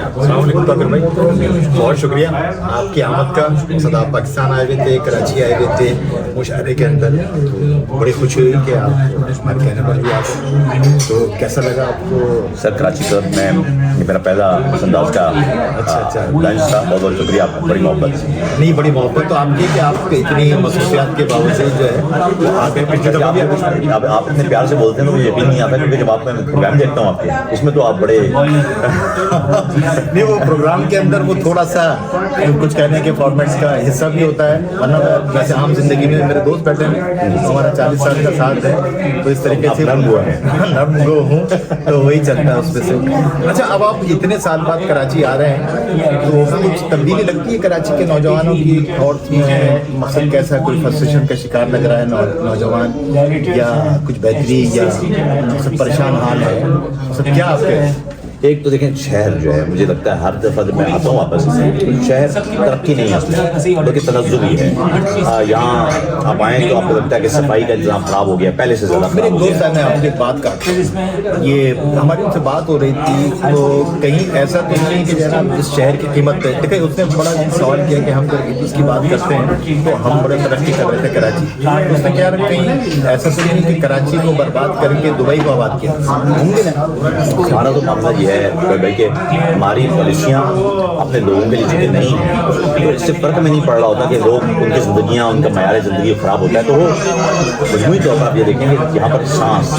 अस्सलाम वालेकुम ताक़िर भाई, बहुत शुक्रिया आपकी आमद का। मकसद आप पाकिस्तान आए हुए थे, कराची आए हुए थे मुशायरे के अंदर, तो बड़ी खुशी हुई कि आप हमारे कहने पर भी आप, तो कैसा लगा आपको? सर कराची तो मैं मेरा पहला अंदाज का अच्छा लंच था। बहुत बहुत शुक्रिया आपका, बड़ी मोहब्बत। नहीं, बड़ी मोहब्बत तो आपकी कि आप इतनी मसरूफियात के बावजूद जो है आप आप इतने प्यार से बोलते हैं तो मुझे यकीन नहीं आता, क्योंकि जब आप मैं प्रोग्राम देखता हूँ आपके, उसमें तो आप बड़े नहीं, वो प्रोग्राम के अंदर वो थोड़ा सा कुछ कहने के फॉर्मेट्स का हिस्सा भी होता है, वरना वैसे आम जिंदगी में मेरे दोस्त बैठे हैं, हमारा 40 साल का साथ है, तो इस तरीके से नर्म हुआ है, नर्म गो हूँ, तो वही चलता है उसमें से। अच्छा, अब आप इतने साल बाद कराची आ रहे हैं, तो कुछ तब्दीली लगती है कराची के नौजवानों की थॉट्स में? मकसद कैसा, कोई फ्रस्ट्रेशन का शिकार लग रहा है नौजवान, या कुछ बेहतरी, या सब परेशान हाल है, सब क्या आपके? एक तो देखें, शहर जो है मुझे लगता है हर दफ़ा जब मैं आता हूँ वापस से, शहर तरक्की नहीं है उसमें, बल्कि तनज़्ज़ुब ही है। यहाँ आप आएँ तो आपको लगता है कि सफाई का इंतजाम ख़राब हो गया, पहले से ज़्यादा मेरे खराब हो दोस्त गया। ने आपकी बात का, ये हमारी उनसे बात हो रही थी, तो कहीं ऐसा तो नहीं कि जनाब इस शहर की कीमत है। देखिए, उसने बड़ा सवाल किया कि हम जब इसकी बात करते हैं तो हम बड़े तरक्की कर रहे थे कराची, तो उसने क्या कहीं ऐसा तो नहीं कि कराची को बर्बाद करके दुबई को आबाद किया होंगे ना? हमारा तो मामला ये है भाई कि हमारी पॉलिसियाँ अपने लोगों के लिए जितनी नहीं हैं, तो इससे फ़र्क में नहीं पड़ रहा होता कि लोग उनकी ज़िंदगियाँ, उनका मयार ज़िंदगी ख़राब होता है। तो वो मजमूई तौर पर आप ये देखेंगे यहाँ पर सांस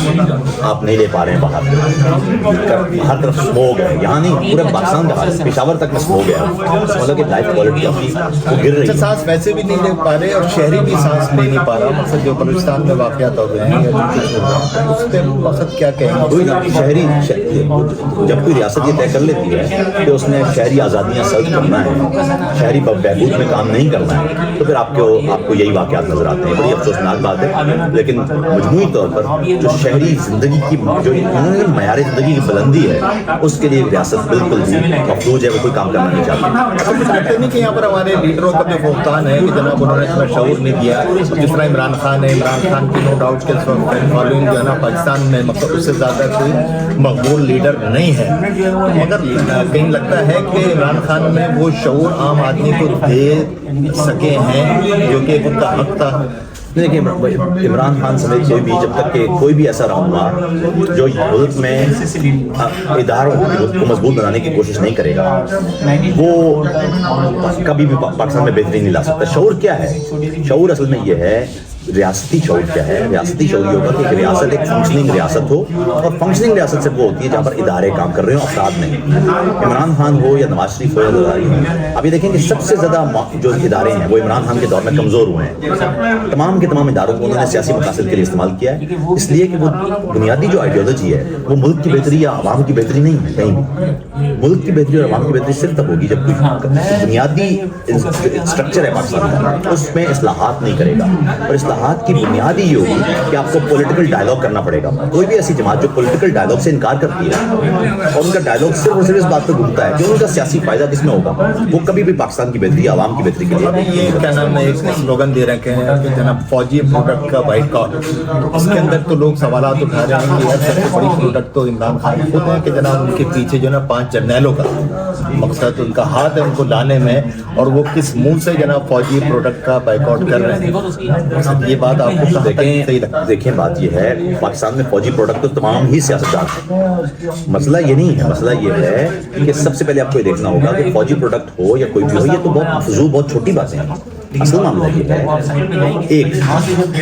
आप नहीं ले पा रहे हैं बाहर, हर तरफ स्मोक है। यहाँ नहीं, पूरे पाकिस्तान का पेशावर तक में स्मोक है, मतलब कि लाइफ क्वालिटी अपनी वो गिर रही है। सांस वैसे भी नहीं ले पा रहे और शहरी भी सांस ले नहीं पा रहा। मकसद जो बलूचिस्तान में वाक़यात हो गए हैं या उस पर मकसद क्या कहेंगे? शहरी जब कोई रियासत ये तय कर लेती है कि उसने शहरी आज़ादियाँ सर्व करना है, शहरी बहबूद में काम नहीं करना है, तो फिर आपको यही वाक़यात नज़र आते हैं। बड़ी अफसोसनाक बात है, लेकिन मजमूई तौर पर जो शहरी ज़िंदगी की जो मयार ज़िंदगी की बुलंदी है, उसके लिए रियासत बिल्कुल भी मफलूज है, वो कोई काम करना नहीं चाहती। लगता नहीं कि यहाँ पर हमारे लीडरों का जो भुगतान है कि जनाब उन्होंने इतना शऊर नहीं दिया। जिस तरह इमरान खान है, इमरान खान की नो डाउट के फॉलोइंग जो है ना पाकिस्तान में, मतलब उससे ज़्यादा कोई मकबूल लीडर नहीं है, मगर कहीं लगता है कि इमरान खान में वो शऊर आम आदमी को दे सके हैं जो कि उनका हक था। देखिए, इमरान खान समेत कोई भी, जब तक कि कोई भी ऐसा रहनुमा जो मुल्क में इदारों को मजबूत बनाने की कोशिश नहीं करेगा, वो कभी भी पाकिस्तान में बेहतरी नहीं ला सकता। शऊर क्या है? शऊर असल में ये है, रियासती शऊर क्या है? रियासती शऊर ये होगा कि एक रियासत एक फंक्शनिंग रियासत हो, और फंक्शनिंग रियासत सिर्फ वो होती है जहाँ पर इदारे काम कर रहे हो, अफराद नहीं। इमरान खान हो या नवाज शरीफ हो या जरदारी हो, अब ये देखें कि सबसे ज़्यादा जो इदारे हैं वो इमरान खान के दौर में कमज़ोर हुए हैं। तमाम के तमाम इदारों को उन्होंने सियासी मकासद के लिए इस्तेमाल किया है, इसलिए कि वो बुनियादी जो आइडियोलॉजी है वो मुल्क की बेहतरी या आवाम की बेहतरी नहीं है। कहीं भी मुल्क की बेहतरी और आवाम की बेहतरी सिर्फ तब होगी जब कोई बुनियादी स्ट्रक्चर है पाकिस्तान का, उसमें इस्लाहात नहीं करेगा। और इस्लाहात की बुनियादी ये होगी कि आपको पॉलिटिकल डायलॉग करना पड़ेगा। कोई भी ऐसी जमात जो पॉलिटिकल डायलॉग से इनकार करती है और उनका डायलॉग सिर्फ और सिर्फ इस बात पर घूमता है कि उनका सियासी फायदा किसमें होगा, वो कभी भी पाकिस्तान की बेहतरी, आवाम की बेहतरी के लिए ये क्या नाम है, एक स्लोगन दे रखे हैं कि जनाब फौजी प्रोडक्ट का बाइकआउट। इसके अंदर तो लोग सवालात उठा रहे हैं कि यार सबसे बड़ी प्रोडक्ट तो इमरान खान खुद है कि जनाब उनके पीछे जो ना 5 जर्नैलों का मकसद उनका हाथ है उनको लाने में, और वो किस मुंह से जनाब फौजी प्रोडक्ट का बाइकआउट कर रहे हैं। ये बात आपको देखें, बात यह है, पाकिस्तान में फौजी प्रोडक्ट तो तमाम ही सियासतदान हैं। मसला ये नहीं है, मसला ये है कि सबसे पहले आपको ये देखना होगा कि फौजी प्रोडक्ट हो या कोई भी हो, ये तो बहुत फजूल, बहुत छोटी बातें हैं। असल मामला ये है, एक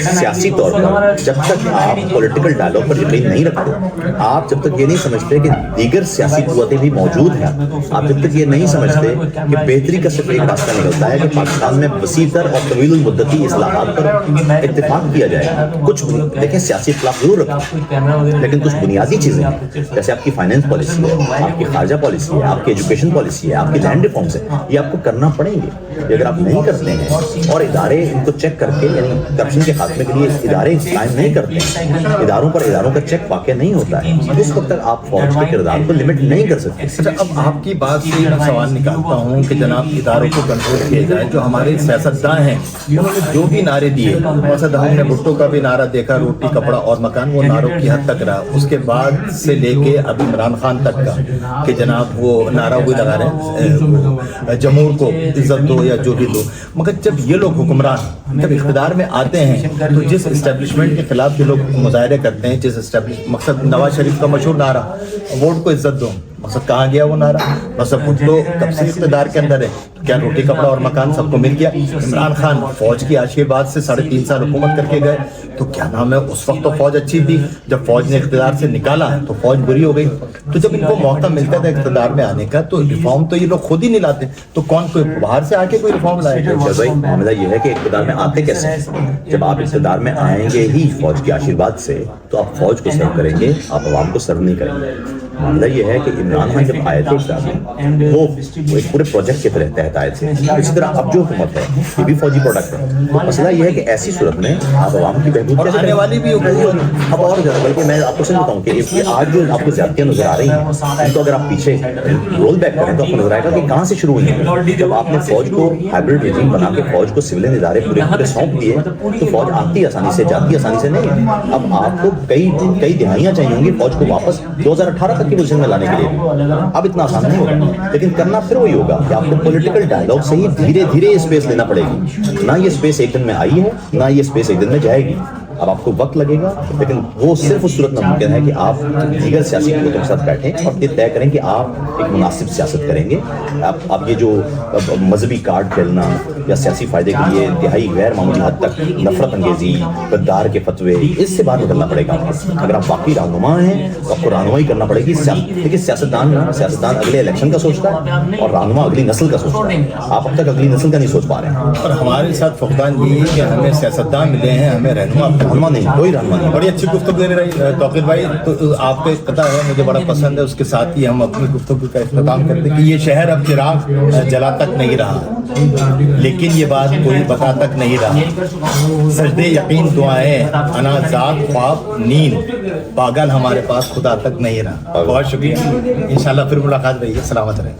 सियासी तौर पर जब तक आप पॉलिटिकल डायलॉग पर यकीन नहीं रखते, आप जब तक ये नहीं समझते कि दीगर सियासी कुव्वतें भी मौजूद हैं, आप जब तक ये नहीं समझते कि बेहतरी का सिर्फ एक रास्ता निकलता है कि पाकिस्तान में वसीतर और तवील मुद्दती इस्लाहात पर इत्तेफाक किया जाए। कुछ देखें, सियासी इख्तिलाफ जरूर रखें, लेकिन कुछ बुनियादी चीज़ें हैं, जैसे आपकी फाइनेंस पॉलिसी है, आपकी खारजा पॉलिसी है, आपकी एजुकेशन पॉलिसी है, आपकी लैंड रिफॉर्म्स है, ये आपको करना पड़ेंगे। अगर आप नहीं करते हैं اور ادارے ان کو چیک کر کے یعنی کرپشن کے خاتمے کے لیے ادارے قائم نہیں کرتے ہیں، اداروں پر اداروں کا چیک واقع نہیں ہوتا ہے، اس وقت تک آپ فوج کے کردار کو لمٹ نہیں کر سکتے۔ اچھا، اب آپ کی بات سے میں سوال نکالتا ہوں کہ جناب اداروں کو کنٹرول کیا جائے، جو ہمارے سیاستداں ہیں انہوں نے جو بھی نعرے دیے، مثلا ہم نے بھٹو کا بھی نعرہ دیکھا روٹی کپڑا اور مکان، وہ نعروں کی حد تک رہا، اس کے بعد سے لے کے اب عمران خان تک کا کہ جناب وہ نعرہ وہی لگا رہے ہیں جمہور کو عزت دو یا جو بھی دو، مگر جب یہ لوگ حکمران جب اقتدار میں آتے ہیں تو جس اسٹیبلشمنٹ کے خلاف یہ لوگ مظاہرے کرتے ہیں، جس مقصد نواز شریف کا مشہور نعرہ ووٹ کو عزت دو، مقصد کہاں گیا وہ نعرہ؟ مقصد بھٹو کب سے اقتدار کے اندر ہے، کیا روٹی کپڑا اور مکان سب کو مل گیا؟ عمران خان فوج کی آشیرواد سے 3.5 سال حکومت کر کے گئے، تو کیا نام ہے اس وقت تو فوج اچھی تھی، جب فوج نے اقتدار سے نکالا تو فوج بری ہو گئی۔ تو جب ان کو موقع ملتا تھا اقتدار میں آنے کا تو ریفارم تو یہ لوگ خود ہی نہیں لاتے، تو کون کوئی باہر سے آ کے کوئی ریفارم لائے گا؟ بھائی معاملہ یہ ہے کہ اقتدار میں آتے کیسے ہیں؟ جب آپ اقتدار میں آئیں گے ہی فوج کی آشیرواد سے تو آپ فوج کو سرو کریں گے، آپ عوام کو سرو نہیں کریں گے۔ معاملہ یہ ہے کہ عمران خان جب آئے تھے اقتدار میں وہ ایک پورے پروجیکٹ کے تحت آئے تھے، اسی طرح اب جو حکومت ہے یہ بھی فوجی پروڈکٹ ہے۔ تو مسئلہ یہ ہے کہ ایسی صورت میں آپ عوام کی بہبود اور آنے والی بھی اب اور زیادہ، بلکہ میں آپ کو سمجھ بتاؤں کہ آج جو آپ کو زیادتیاں نظر آ رہی ہیں ان کو اگر آپ پیچھے رول بیک کریں تو آپ کو نظر آئے گا کہ کہاں سے شروع ہوئی ہیں۔ جب آپ نے فوج کو ہائبرڈ ریجیم بنا کے فوج کو سولین ادارے پورے سونپ دیے تو فوج آتی آسانی سے جاتی آسانی سے نہیں ہے۔ اب آپ کو کئی دہائیاں چاہیے ہوں گی فوج کو واپس 2018 تک کی پوزیشن میں لانے کے لیے، اب اتنا آسان نہیں ہوگا، لیکن کرنا پھر وہی ہوگا کہ آپ کو پولیٹیکل ڈائیلاگ سے ہی دھیرے دھیرے یہ اسپیس لینا پڑے گی۔ نہ یہ اسپیس ایک دن میں آئی ہے، نہ یہ اسپیس ایک دن میں جائے گی، اب آپ کو وقت لگے گا، لیکن وہ صرف اس صورت میں ممکن ہے کہ آپ دیگر سیاسی قوتوں کے ساتھ بیٹھیں اور یہ طے کریں کہ آپ ایک مناسب سیاست کریں گے۔ آپ یہ جو مذہبی کارڈ کھیلنا یا سیاسی فائدے کے لیے انتہائی غیر معمولی حد تک نفرت انگیزی، غدار کے فتوے، اس سے باہر نکلنا پڑے گا۔ اگر آپ واقعی رہنما ہیں تو آپ کو رہنمائی کرنا پڑے گی۔ دیکھیے سیاستدان اگلے الیکشن کا سوچتا ہے اور رہنما اگلی نسل کا سوچتا ہے، آپ اب تک اگلی نسل کا نہیں سوچ پا رہے ہیں۔ اور ہمارے ساتھ فقدان یہ ہے کہ ہمیں سیاستدان ملے ہیں، ہمیں رہنما نہیں، کوئی رہنما نہیں۔ بڑی اچھی گفتگو رہی توقیر بھائی، تو آپ کو پتہ ہے مجھے بڑا پسند ہے، اس کے ساتھ ہی ہم اپنی گفتگو کا اختتام کرتے ہیں کہ یہ شہر اب چراغ جلا تک نہیں رہا، لیکن یہ بات کوئی بتا تک نہیں رہا۔ سجدے یقین دعائیں انا ذات خواب نیند پاگل ہمارے پاس خدا تک نہیں رہا۔ بہت شکریہ، انشاءاللہ پھر ملاقات رہی ہے، سلامت رہیں۔